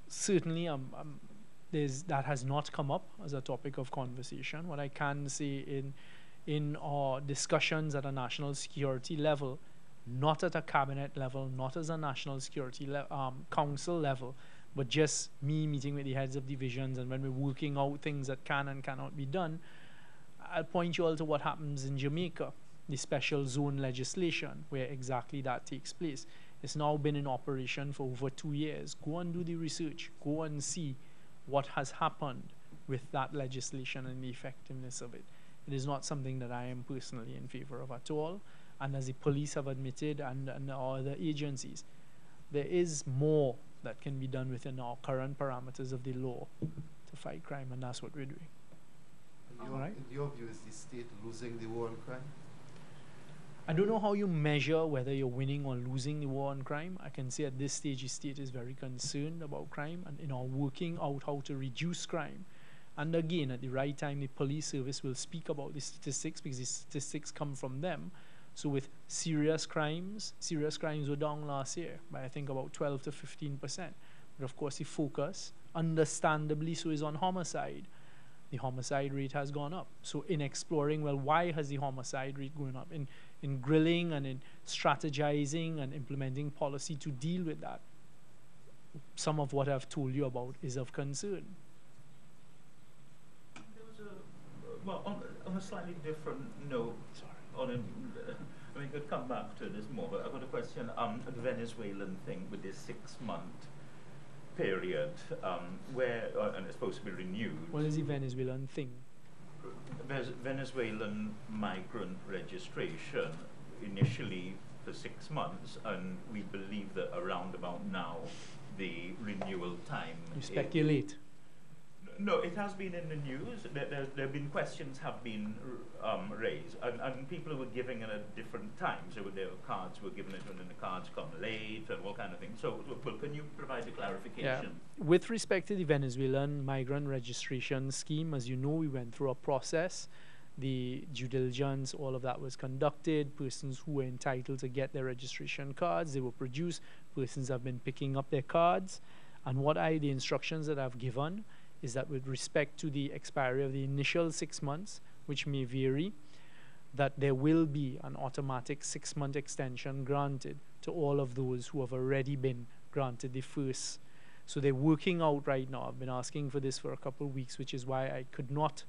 certainly that has not come up as a topic of conversation. What I can say in our discussions at a national security level, not at a cabinet level, not as a national security council level, but just me meeting with the heads of divisions, and when we're working out things that can and cannot be done, I'll point you all to what happens in Jamaica, the special zone legislation, where exactly that takes place. It's now been in operation for over 2 years. Go and do the research. Go and see what has happened with that legislation and the effectiveness of it. It is not something that I am personally in favor of at all. And as the police have admitted and other agencies, there is more that can be done within our current parameters of the law to fight crime, and that's what we're doing. In your view, is the state losing the war on crime? I don't know how you measure whether you're winning or losing the war on crime. I can say at this stage the state is very concerned about crime and working out how to reduce crime. And again, at the right time, the police service will speak about the statistics, because the statistics come from them. So with serious crimes were down last year by I think about 12 to 15%. But of course the focus, understandably so, is on homicide. The homicide rate has gone up. So in exploring, well, why has the homicide rate gone up? In grilling and in strategizing and implementing policy to deal with that, some of what I've told you about is of concern. Well, on a slightly different note, I mean, we could come back to this more, but I've got a question on the Venezuelan thing with this 6-month period where, and it's supposed to be renewed. What is the Venezuelan thing? Venezuelan migrant registration initially for 6 months, and we believe that around about now the renewal time. You speculate. No, it has been in the news. There have been questions have been raised, and people were giving it at different times. Their cards were given it when the cards come late and all kind of things. So, well, can you provide a clarification? Yeah. With respect to the Venezuelan migrant registration scheme, as you know, we went through a process. The due diligence, all of that was conducted. Persons who were entitled to get their registration cards, they were produced. Persons have been picking up their cards. And the instructions that I've given is that with respect to the expiry of the initial 6 months, which may vary, that there will be an automatic 6-month extension granted to all of those who have already been granted the first. So they're working out right now. I've been asking for this for a couple of weeks, which is why I could not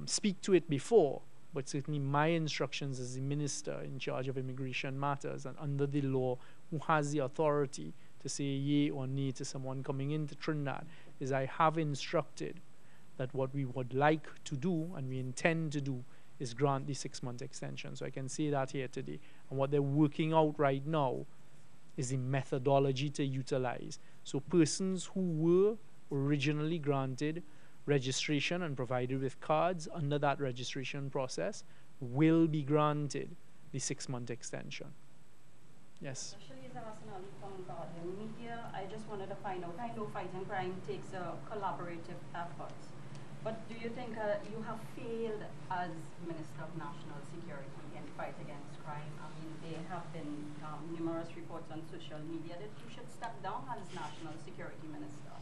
speak to it before, but certainly my instructions as the minister in charge of immigration matters and under the law who has the authority to say yea or nay to someone coming into Trinidad is I have instructed that what we would like to do and we intend to do is grant the 6-month extension. So I can say that here today. And what they're working out right now is the methodology to utilize. So persons who were originally granted registration and provided with cards under that registration process will be granted the 6-month extension. Yes. Especially as a national from Guardian Media, I just wanted to find out, I know fighting crime takes a collaborative effort, but do you think you have failed as Minister of National Security in the fight against crime? I mean, there have been numerous reports on social media that you should step down as National Security Minister.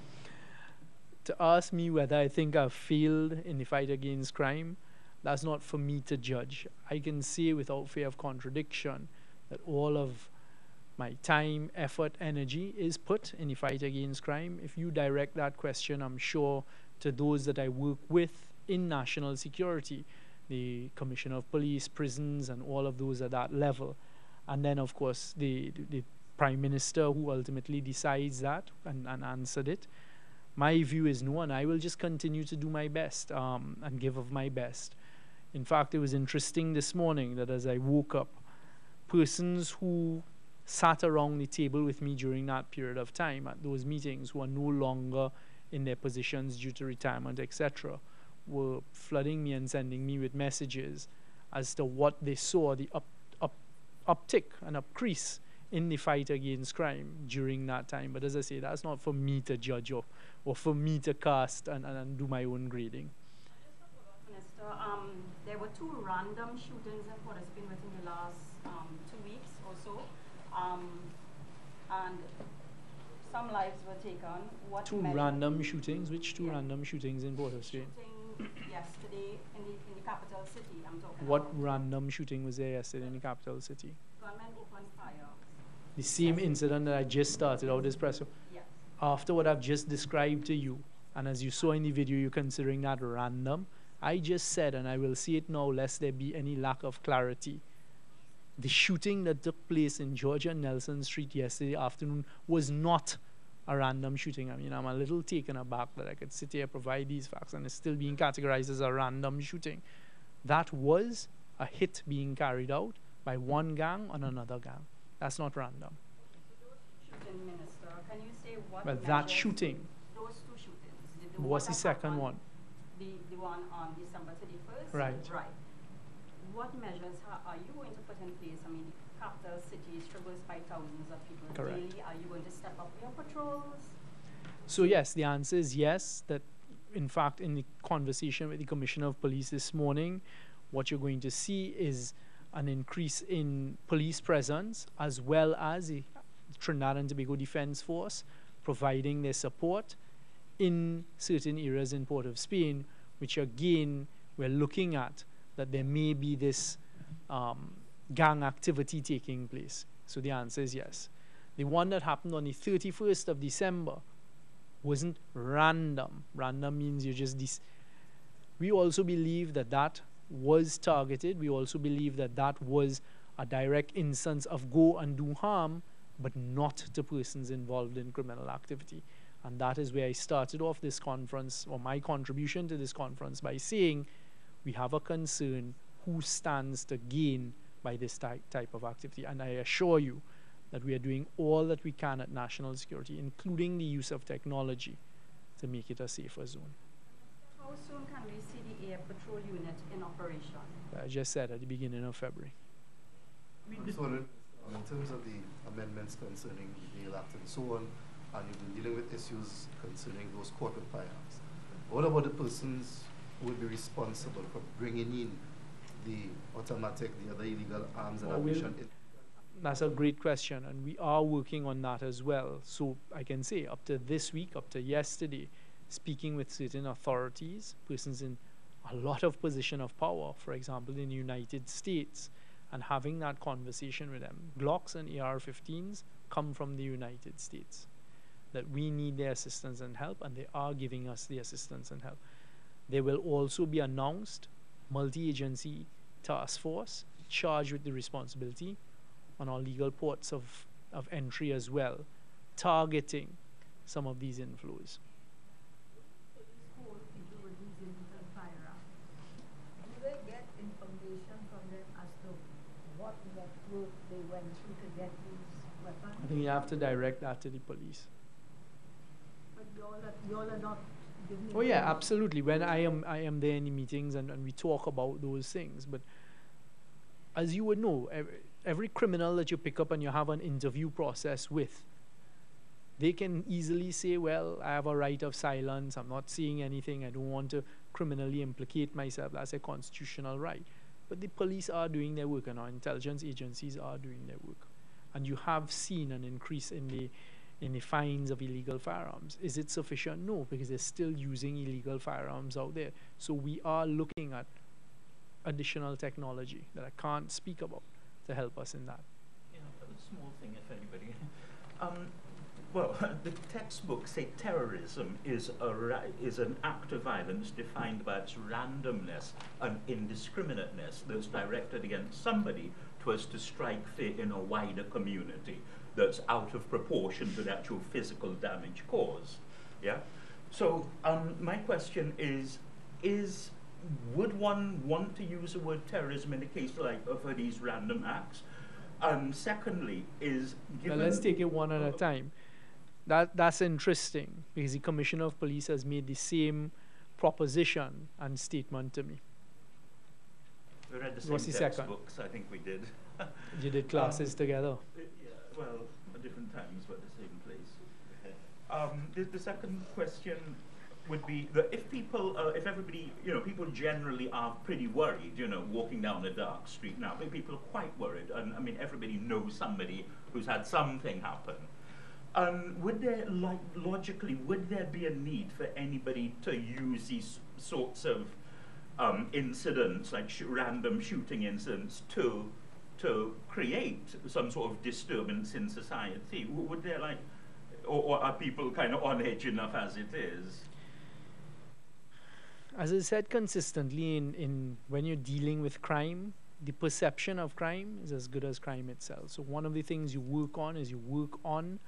To ask me whether I think I've failed in the fight against crime, that's not for me to judge. I can say without fear of contradiction that all of my time, effort, energy is put in the fight against crime. If you direct that question, I'm sure, to those that I work with in national security, the Commissioner of Police, prisons, and all of those at that level. And then, of course, the Prime Minister who ultimately decides that and answered it. My view is no, and I will just continue to do my best and give of my best. In fact, it was interesting this morning that as I woke up, persons who sat around the table with me during that period of time at those meetings who are no longer in their positions due to retirement, etc., were flooding me and sending me with messages as to what they saw, the uptick and upcrease in the fight against crime during that time. But as I say, that's not for me to judge or for me to cast and do my own grading. Minister, there were 2 random shootings in Port of Spain within the last 2 weeks or so. And some lives were taken. What 2 random shootings? Which 2 random shootings in Port of Spain? Shooting yesterday in the capital city, I'm talking What about. random shooting was there yesterday in the capital city? Gunmen opened fire. The same incident that I just started out this press. Yes. After what I've just described to you, and as you saw in the video, you're considering that random, I just said, and I will say it now lest there be any lack of clarity, the shooting that took place in Georgia Nelson Street yesterday afternoon was not a random shooting. I mean, I'm a little taken aback that I could sit here, provide these facts, and it's still being categorized as a random shooting. That was a hit being carried out by one gang on another gang. That's not random. Shooting, Minister, can you say what But that shooting, those 2 shootings. what's the second one? The one on December 31st? Right. Right. What measures are you going to put in place? I mean, the capital city is traversed by thousands of people Correct. daily. Are you going to step up your patrols? So yes, the answer is yes. That, in fact, in the conversation with the Commissioner of Police this morning, what you're going to see is an increase in police presence as well as the Trinidad and Tobago Defence Force providing their support in certain areas in Port of Spain, which again, we're looking at that there may be this gang activity taking place. So the answer is yes. The one that happened on the 31st of December wasn't random. Random means you just We also believe that that was targeted. We also believe that that was a direct instance of go and do harm, but not to persons involved in criminal activity. And that is where I started off this conference, or my contribution to this conference, by saying we have a concern who stands to gain by this type of activity. And I assure you that we are doing all that we can at national security, including the use of technology, to make it a safer zone. How soon can we see the air patrol unit in operation? I just said at the beginning of February. So in terms of the amendments concerning the bail act and so on, and you've been dealing with issues concerning those corporate firearms, what about the persons who would be responsible for bringing in the automatic, the other illegal arms and ammunition? That's a great question, and we are working on that as well. So I can say up to this week, up to yesterday, speaking with certain authorities, persons in a lot of position of power, for example, in the United States, and having that conversation with them. Glocks and AR-15s come from the United States, that we need their assistance and help, and they are giving us the assistance and help. There will also be announced multi-agency task force charged with the responsibility on our legal ports of entry as well, targeting some of these inflows. People with these illegal firearms, do they get information from them as to what network they went through to get these weapons? I think you have to direct that to the police. But y'all are not giving Oh yeah, information. absolutely. When I am there in the meetings and we talk about those things. But as you would know, every criminal that you pick up and you have an interview process with, they can easily say, well, I have a right of silence, I'm not saying anything, I don't want to criminally implicate myself, that's a constitutional right. But the police are doing their work and our intelligence agencies are doing their work. And you have seen an increase in the fines of illegal firearms. Is it sufficient? No, because they're still using illegal firearms out there. So we are looking at additional technology that I can't speak about to help us in that. Yeah, a small thing, if anybody. Well, the textbooks say terrorism is an act of violence defined by its randomness and indiscriminateness that's directed against somebody so as to strike fear in a wider community that's out of proportion to the actual physical damage caused. Yeah. So my question is would one want to use the word terrorism in a case like for these random acts? Secondly, is given... Now let's take it one at a time. That's interesting, because the Commissioner of Police has made the same proposition and statement to me. We read the What's same the second? textbooks, I think we did. You did classes together? Yeah, well, at different times, but the same place. The second question would be that if people, if everybody, people generally are pretty worried, walking down a dark street now. People are quite worried, and I mean, everybody knows somebody who's had something happen. Would there, logically, would there be a need for anybody to use these sorts of incidents, like random shooting incidents, to create some sort of disturbance in society? Would there, or are people kind of on edge enough as it is? As I said consistently, in when you're dealing with crime, the perception of crime is as good as crime itself. So one of the things you work on is you work on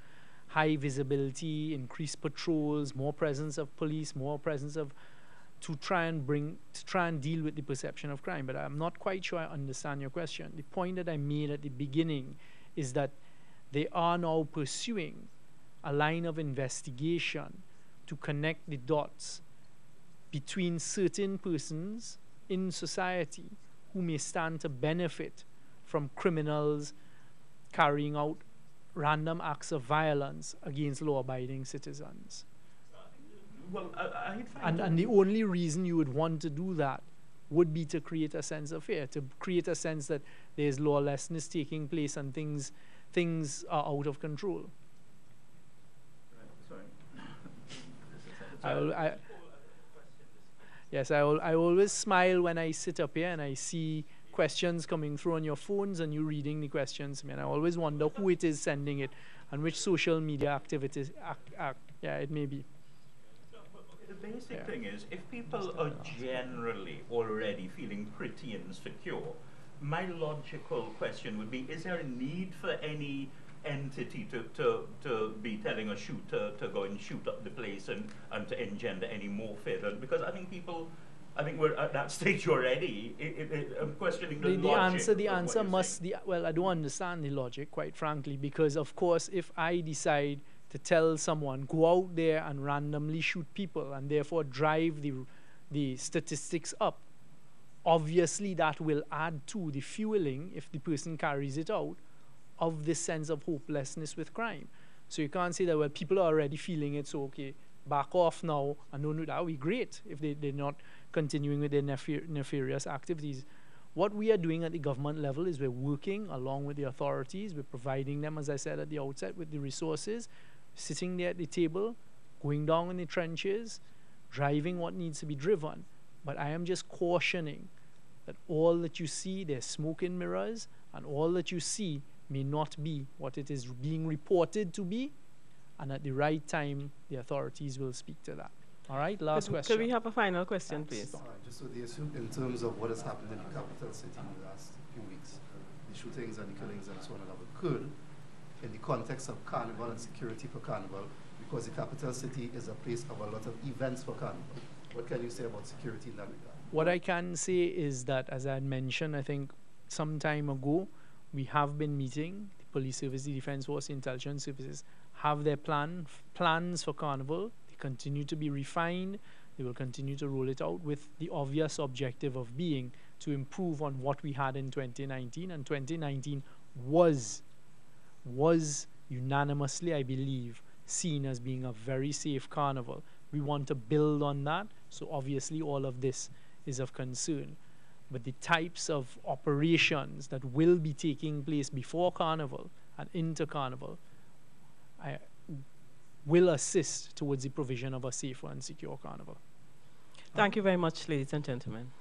high visibility, increased patrols, more presence of police, more presence of to try and deal with the perception of crime. But I'm not quite sure I understand your question. The point that I made at the beginning is that they are now pursuing a line of investigation to connect the dots between certain persons in society who may stand to benefit from criminals carrying out random acts of violence against law-abiding citizens. Well, I'd find and the only reason you would want to do that would be to create a sense of fear, to create a sense that there's lawlessness taking place and things are out of control. Sorry. Yes, I always smile when I sit up here and I see questions coming through on your phones and you reading the questions. I mean, I always wonder who it is sending it and which social media activities it may be. basic thing is, if people are generally already feeling pretty insecure, my logical question would be, is there a need for any entity to be telling a shooter to go and shoot up the place and to engender any more fear? Because I think we're at that stage already. I'm questioning the logic. The answer must, well, I don't understand the logic, quite frankly, because of course, if I decide to tell someone, go out there and randomly shoot people and therefore drive the statistics up, obviously that will add to the fueling, if the person carries it out, of this sense of hopelessness with crime. So you can't say that, well, people are already feeling it, so okay, back off now, and don't do that. That would be great if they're not continuing with their nefarious activities. What we are doing at the government level is we're working along with the authorities. We're providing them, as I said at the outset, with the resources, sitting there at the table, going down in the trenches, driving what needs to be driven. But I am just cautioning that all that you see, there's smoke and mirrors, and all that you see may not be what it is being reported to be, and at the right time, the authorities will speak to that. All right, last question. Could we have a final question, please? Just so the issue in terms of what has happened in the capital city in the last few weeks, the shootings and the killings and so on and so on, could, in the context of Carnival and security for Carnival, because the capital city is a place of a lot of events for Carnival, what can you say about security in that regard? What I can say is that, as I had mentioned, I think some time ago, we have been meeting, the police service, the defense force, the intelligence services have their plans for Carnival. They continue to be refined. They will continue to roll it out with the obvious objective of being to improve on what we had in 2019. And 2019 was unanimously, I believe, seen as being a very safe Carnival. We want to build on that. So obviously all of this is of concern. But the types of operations that will be taking place before Carnival and into Carnival will assist towards the provision of a safer and secure Carnival. Thank you very much, ladies and gentlemen.